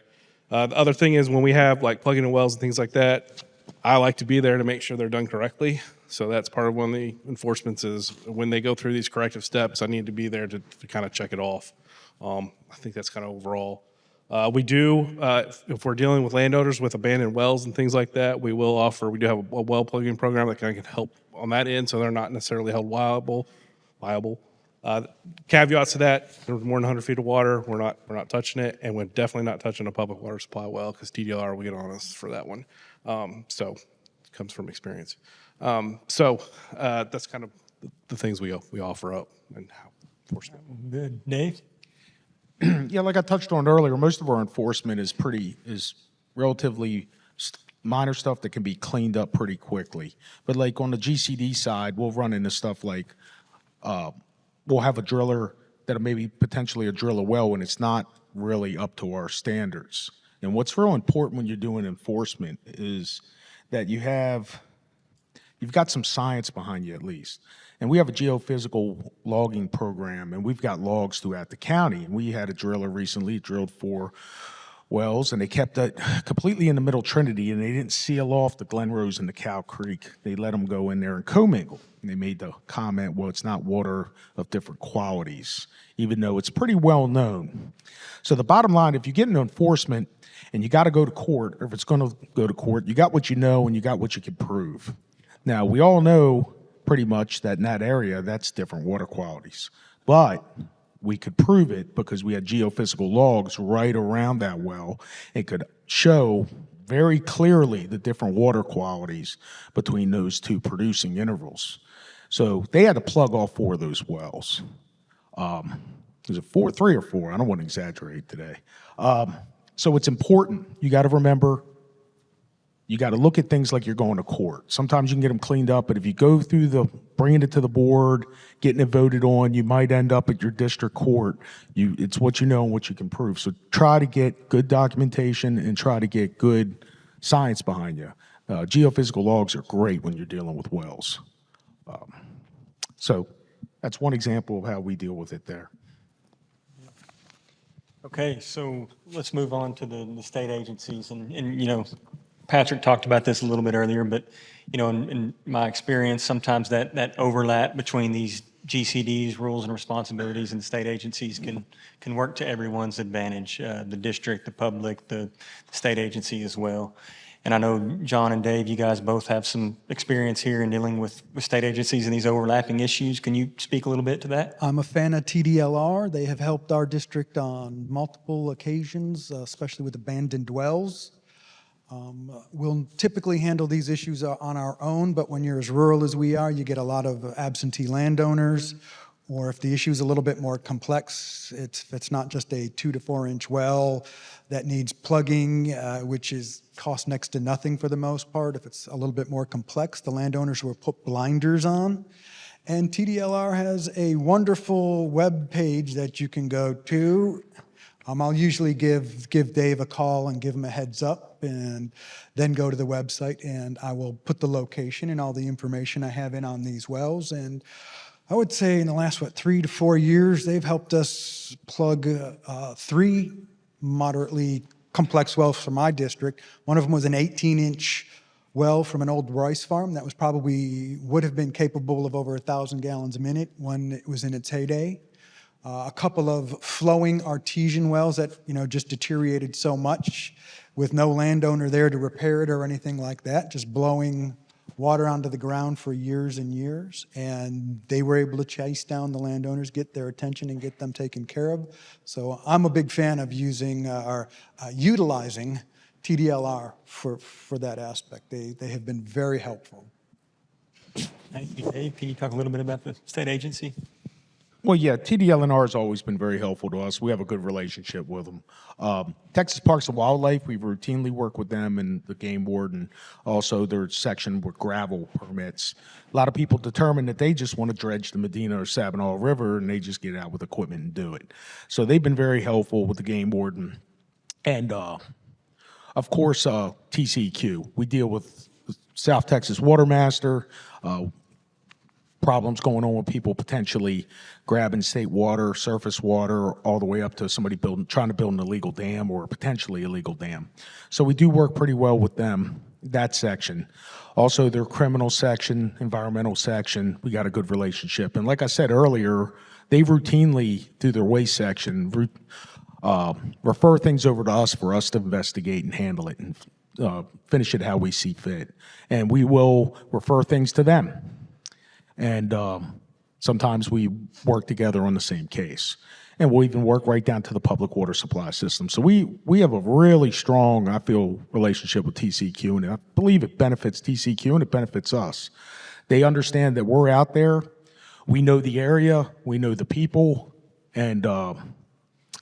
The other thing is when we have like plugging in wells and things like that, I like to be there to make sure they're done correctly. So that's part of one of the enforcements is when they go through these corrective steps, I need to be there to kind of check it off. I think that's kind of overall. We do, if we're dealing with landowners with abandoned wells and things like that, we do have a well plugging program that can help on that end, so they're not necessarily held liable. Caveats to that: there's more than 100 feet of water, we're not touching it, and we're definitely not touching a public water supply well, because TDR will get on us for that one. So it comes from experience. That's kind of the things we offer up and Good. Dave? Yeah, like I touched on earlier, most of our enforcement is relatively minor stuff that can be cleaned up pretty quickly. But like on the GCD side, we'll run into stuff like we'll have a driller that'll maybe potentially drill a well when it's not really up to our standards. And what's real important when you're doing enforcement is that you've got some science behind you at least. And we have a geophysical logging program, and we've got logs throughout the county. And we had a driller recently drilled 4 wells, and they kept it completely in the middle Trinity, and they didn't seal off the Glen Rose and the Cow Creek. They let them go in there and commingle. And they made the comment, well, it's not water of different qualities, even though it's pretty well known. So the bottom line, if you get into enforcement and you got to go to court, or if it's going to go to court, you got what you know and you got what you can prove. Now, we all know pretty much that in that area, that's different water qualities. But we could prove it because we had geophysical logs right around that well. It could show very clearly the different water qualities between those 2 producing intervals. So they had to plug all 4 of those wells. Was it 3 or 4? I don't want to exaggerate today. So it's important. You got to remember, you got to look at things like you're going to court. Sometimes you can get them cleaned up, but if you go through bringing it to the board, getting it voted on, you might end up at your district court. It's what you know and what you can prove. So try to get good documentation and try to get good science behind you. Geophysical logs are great when you're dealing with wells. So that's one example of how we deal with it there. Okay, so let's move on to the state agencies. And you know, Patrick talked about this a little bit earlier, but, you know, in my experience, sometimes that overlap between these GCDs, rules and responsibilities, and state agencies can work to everyone's advantage, the district, the public, the state agency as well. And I know John and Dave, you guys both have some experience here in dealing with state agencies and these overlapping issues. Can you speak a little bit to that? I'm a fan of TDLR. They have helped our district on multiple occasions, especially with abandoned wells. We'll typically handle these issues on our own, but when you're as rural as we are, you get a lot of absentee landowners, or if the issue is a little bit more complex, it's not just a 2 to 4 inch well that needs plugging, which costs next to nothing for the most part. If it's a little bit more complex, the landowners will put blinders on. And TDLR has a wonderful web page that you can go to. I'll usually give Dave a call and give him a heads up, and then go to the website, and I will put the location and all the information I have in on these wells. And I would say in the last, 3 to 4 years, they've helped us plug 3 moderately complex wells for my district. One of them was an 18-inch well from an old rice farm that would have been capable of over 1,000 gallons a minute when it was in its heyday. A couple of flowing artesian wells that, just deteriorated so much with no landowner there to repair it or anything like that, just blowing water onto the ground for years and years. And they were able to chase down the landowners, get their attention, and get them taken care of. So I'm a big fan of utilizing TDLR for that aspect. They have been very helpful. Thank you, Dave. Can you talk a little bit about the state agency? Well, yeah, TDLNR has always been very helpful to us. We have a good relationship with them. Texas Parks and Wildlife, we routinely work with them and the game warden. Also, their section with gravel permits. A lot of people determine that they just want to dredge the Medina or Sabinal River, and they just get out with equipment and do it. So they've been very helpful with the game warden. And, of course, TCEQ. We deal with the South Texas Water Master, problems going on with people potentially grabbing state water, surface water, all the way up to somebody trying to build an illegal dam or potentially illegal dam. So we do work pretty well with them, that section. Also, their criminal section, environmental section, we got a good relationship. And like I said earlier, they routinely, through their waste section, refer things over to us for us to investigate and handle it and finish it how we see fit. And we will refer things to them. And sometimes we work together on the same case. And we'll even work right down to the public water supply system. So we have a really strong, I feel, relationship with TCEQ, and I believe it benefits TCEQ and it benefits us. They understand that we're out there. we know the area, we know the people, and a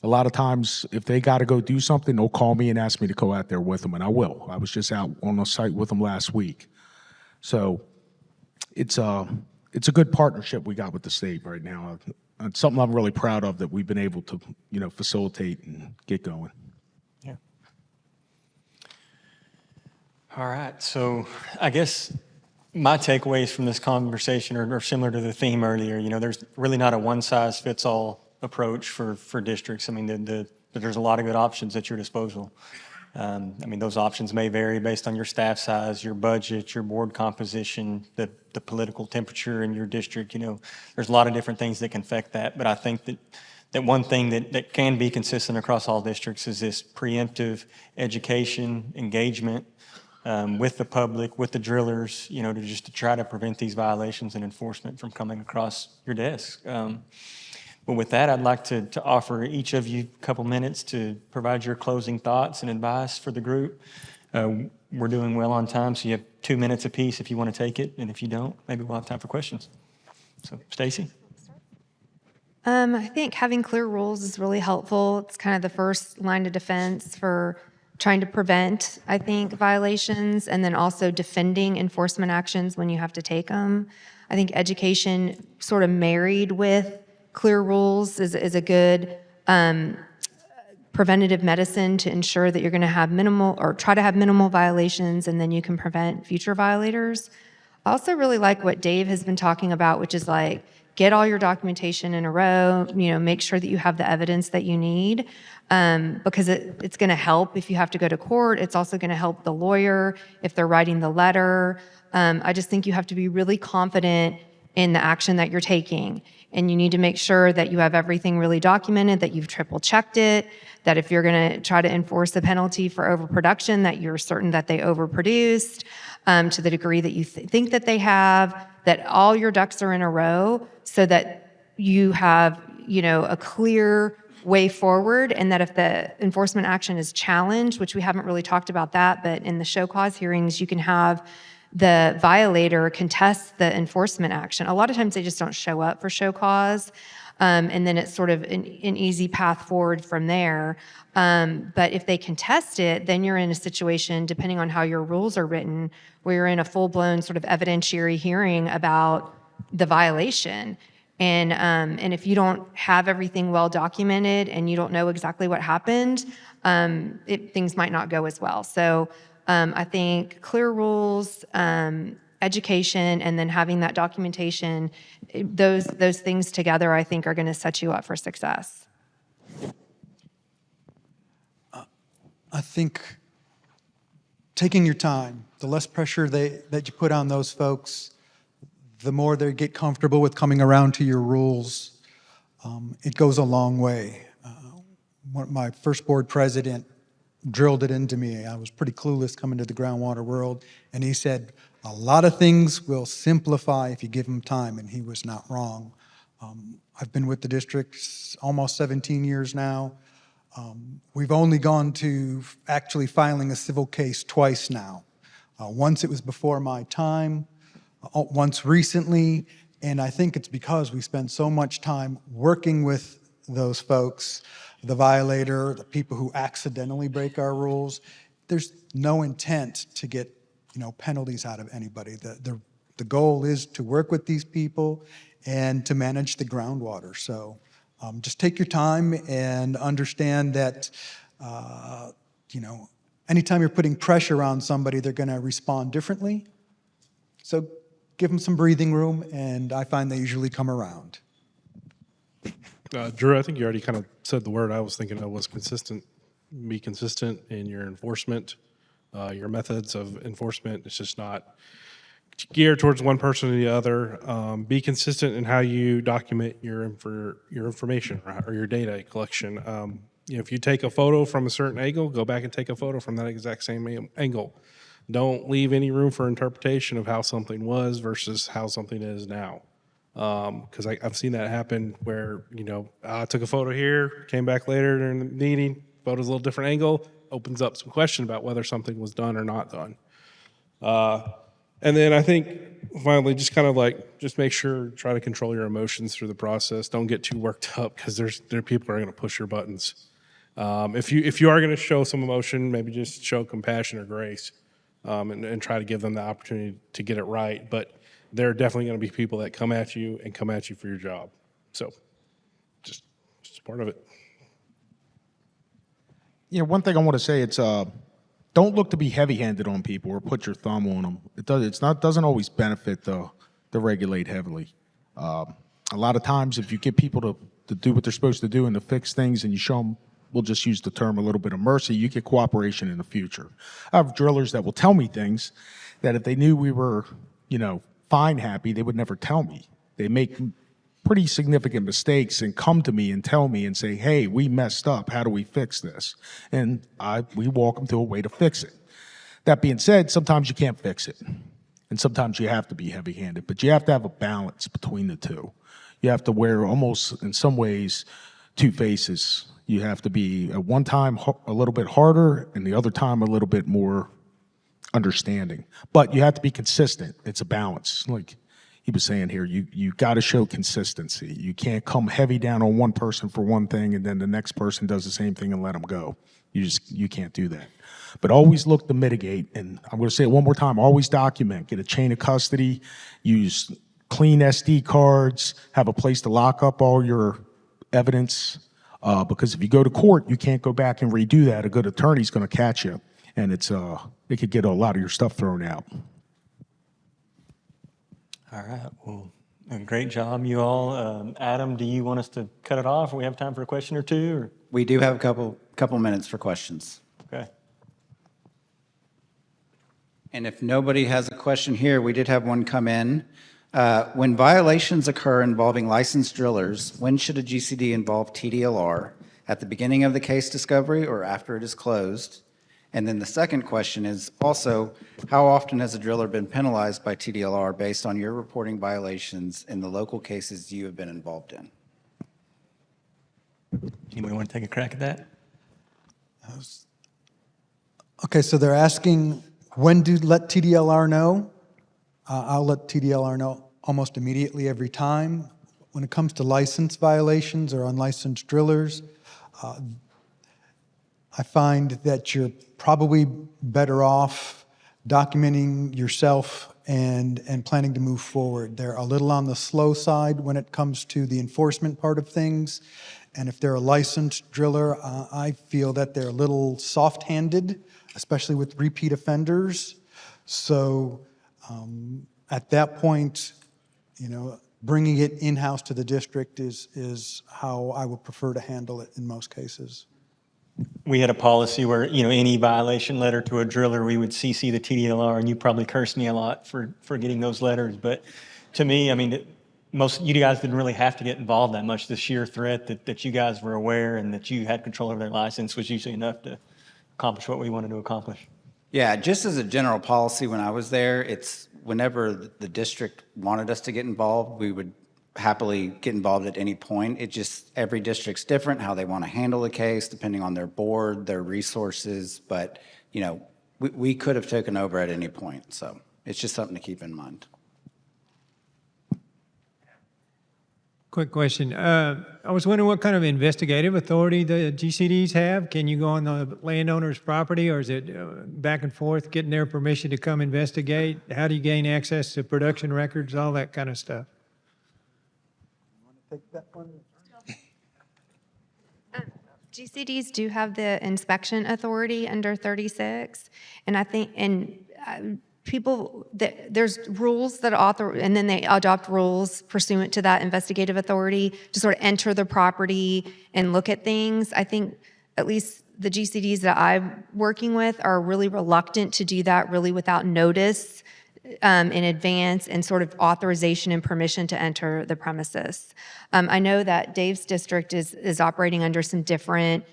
lot of times if they got to go do something, they'll call me and ask me to go out there with them, and I will. I was just out on the site with them last week. So it's a good partnership we got with the state right now. It's something I'm really proud of that we've been able to, facilitate and get going. Yeah. All right. So I guess my takeaways from this conversation are similar to the theme earlier. There's really not a one-size-fits-all approach for districts. I mean, there's a lot of good options at your disposal. Those options may vary based on your staff size, your budget, your board composition, the political temperature in your district. There's a lot of different things that can affect that. But I think that one thing that can be consistent across all districts is this preemptive education, engagement with the public, with the drillers, to try to prevent these violations and enforcement from coming across your desk. But with that, I'd like to offer each of you a couple minutes to provide your closing thoughts and advice for the group. We're doing well on time, so you have 2 minutes apiece if you want to take it, and if you don't, maybe we'll have time for questions. So, Stacey? I think having clear rules is really helpful. It's kind of the first line of defense for trying to prevent, I think, violations, and then also defending enforcement actions when you have to take them. I think education sort of married with clear rules is a good preventative medicine to ensure that you're going to have minimal or try to have minimal violations, and then you can prevent future violators. I also really like what Dave has been talking about, which is like, get all your documentation in a row, make sure that you have the evidence that you need, because it's going to help if you have to go to court. It's also going to help the lawyer if they're writing the letter. I just think you have to be really confident in the action that you're taking. And you need to make sure that you have everything really documented, that you've triple checked it, that if you're going to try to enforce the penalty for overproduction, that you're certain that they overproduced to the degree that you think that they have, that all your ducks are in a row so that you have, a clear way forward, and that if the enforcement action is challenged, which we haven't really talked about that, but in the show cause hearings, you can have the violator contest the enforcement action. A lot of times they just don't show up for show cause, and then it's sort of an easy path forward from there. But if they contest it, then you're in a situation, depending on how your rules are written, where you're in a full-blown sort of evidentiary hearing about the violation. And if you don't have everything well documented and you don't know exactly what happened, things might not go as well. So I think clear rules, education, and then having that documentation, those things together, I think, are going to set you up for success. I think taking your time, the less pressure that you put on those folks, the more they get comfortable with coming around to your rules, it goes a long way. My first board president drilled it into me. I was pretty clueless coming to the groundwater world, and he said, a lot of things will simplify if you give them time, and he was not wrong. I've been with the district almost 17 years now. We've only gone to actually filing a civil case twice now. Once it was before my time, once recently, and I think it's because we spend so much time working with those folks, the violator, the people who accidentally break our rules. There's no intent to get, penalties out of anybody. The goal is to work with these people and to manage the groundwater. So just take your time and understand that, anytime you're putting pressure on somebody, they're going to respond differently. So give them some breathing room, and I find they usually come around. Drew, I think you already kind of said the word I was thinking of was consistent. Be consistent in your enforcement, your methods of enforcement. It's just not geared towards one person or the other. Be consistent in how you document your information, right, or your data collection. If you take a photo from a certain angle, go back and take a photo from that exact same angle. Don't leave any room for interpretation of how something was versus how something is now. Because I've seen that happen where, I took a photo here, came back later during the meeting, photo's a little different angle, opens up some question about whether something was done or not done. And then I think finally, just kind of like, just make sure, try to control your emotions through the process. Don't get too worked up because there are people who are going to push your buttons. If you are going to show some emotion, maybe just show compassion or grace, and try to give them the opportunity to get it right. But there are definitely going to be people that come at you for your job. So just part of it. You know, one thing I want to say, it's don't look to be heavy-handed on people or put your thumb on them. Doesn't always benefit the regulate heavily. A lot of times, if you get people to do what they're supposed to do and to fix things, and you show them, we'll just use the term a little bit of mercy, you get cooperation in the future. I have drillers that will tell me things that if they knew we were, fine, happy, they would never tell me. They make pretty significant mistakes and come to me and tell me and say, hey, we messed up. How do we fix this? And we walk them through a way to fix it. That being said, sometimes you can't fix it. And sometimes you have to be heavy-handed, but you have to have a balance between the two. You have to wear almost, in some ways, two faces. You have to be at one time a little bit harder and the other time a little bit more understanding. But you have to be consistent. It's a balance. Like he was saying here, you got to show consistency. You can't come heavy down on one person for one thing and then the next person does the same thing and let them go. You can't do that. But always look to mitigate. And I'm going to say it one more time, always document. Get a chain of custody. Use clean SD cards. Have a place to lock up all your evidence. Because if you go to court, you can't go back and redo that. A good attorney's going to catch you. And it could get a lot of your stuff thrown out. All right. Well, great job, you all. Adam, do you want us to cut it off? Or we have time for a question or two? Or? We do have a couple minutes for questions. Okay. And if nobody has a question here, we did have one come in. When violations occur involving licensed drillers, when should a GCD involve TDLR? At the beginning of the case discovery or after it is closed? And then the second question is also, how often has a driller been penalized by TDLR based on your reporting violations in the local cases you have been involved in? Anybody want to take a crack at that? Okay, so they're asking, when do let TDLR know? I'll let TDLR know almost immediately every time. When it comes to license violations or unlicensed drillers, I find that you're probably better off documenting yourself and planning to move forward. They're a little on the slow side when it comes to the enforcement part of things. And if they're a licensed driller, I feel that they're a little soft-handed, especially with repeat offenders. So at that point, bringing it in-house to the district is how I would prefer to handle it in most cases. We had a policy where, any violation letter to a driller, we would CC the TDLR, and you probably cursed me a lot for getting those letters. But to me, most you guys didn't really have to get involved that much. The sheer threat that you guys were aware and that you had control over their license was usually enough to accomplish what we wanted to accomplish. Yeah, just as a general policy, when I was there, it's whenever the district wanted us to get involved, we would happily get involved at any point. It just, every district's different, how they want to handle the case, depending on their board, their resources. But, we could have taken over at any point. So it's just something to keep in mind. Quick question. I was wondering what kind of investigative authority the GCDs have. Can you go on the landowner's property, or is it back and forth, getting their permission to come investigate? How do you gain access to production records, all that kind of stuff? Take that one. GCDs do have the inspection authority under 36, and I think, there's rules that author, and then they adopt rules pursuant to that investigative authority to sort of enter the property and look at things. I think at least the GCDs that I'm working with are really reluctant to do that really without notice in advance and sort of authorization and permission to enter the premises. I know that Dave's district is operating under some different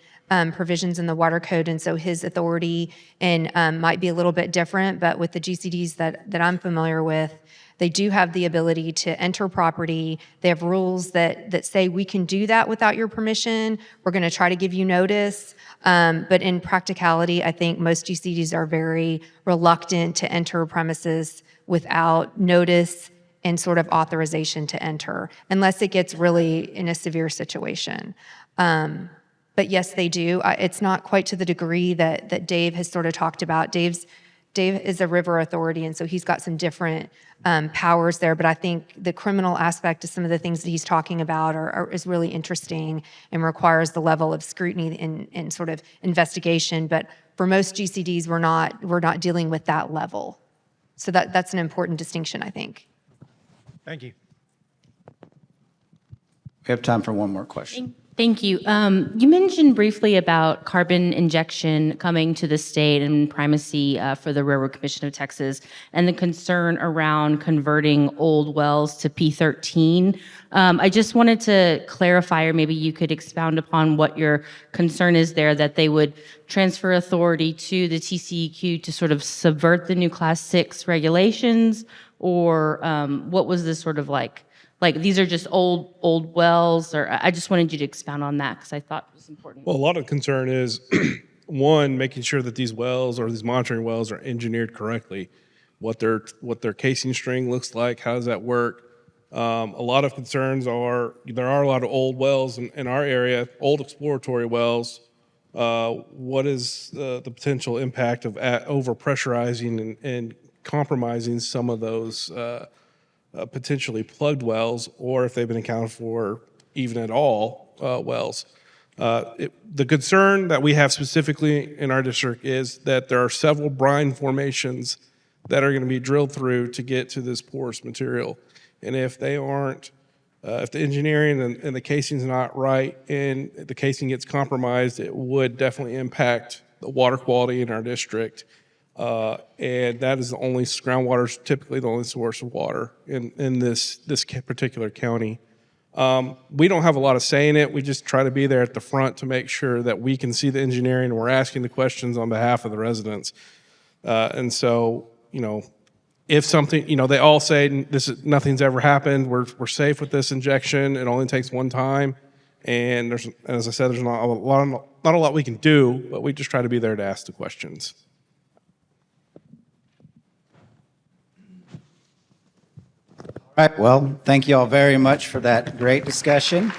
provisions in the water code, and so his authority might be a little bit different, but with the GCDs that I'm familiar with, they do have the ability to enter property. They have rules that say we can do that without your permission. We're going to try to give you notice, but in practicality, I think most GCDs are very reluctant to enter premises without notice and sort of authorization to enter, unless it gets really in a severe situation. But yes, they do. It's not quite to the degree that Dave has sort of talked about. Dave is a river authority, and so he's got some different powers there. But I think the criminal aspect of some of the things that he's talking about is really interesting and requires the level of scrutiny and sort of investigation. But for most GCDs, we're not dealing with that level. So that's an important distinction, I think. Thank you. We have time for one more question. Thank you. You mentioned briefly about carbon injection coming to the state and primacy for the Railroad Commission of Texas and the concern around converting old wells to P13. I just wanted to clarify, or maybe you could expound upon what your concern is there, that they would transfer authority to the TCEQ to sort of subvert the new Class 6 regulations, or what was this sort of like? Like, these are just old wells, or I just wanted you to expound on that because I thought it was important. Well, a lot of concern is, one, making sure that these wells or these monitoring wells are engineered correctly, what their casing string looks like, how does that work? A lot of concerns are, there are a lot of old wells in our area, old exploratory wells. What is the potential impact of overpressurizing and compromising some of those potentially plugged wells, or if they've been accounted for even at all wells. The concern that we have specifically in our district is that there are several brine formations that are going to be drilled through to get to this porous material. And if they aren't, if the engineering and the casing's not right and the casing gets compromised, it would definitely impact the water quality in our district. And that is groundwater is typically the only source of water in this particular county. We don't have a lot of say in it. We just try to be there at the front to make sure that we can see the engineering and we're asking the questions on behalf of the residents. And so, if something, they all say nothing's ever happened. We're safe with this injection. It only takes one time. And as I said, there's not a lot we can do, but we just try to be there to ask the questions. All right, well, thank you all very much for that great discussion.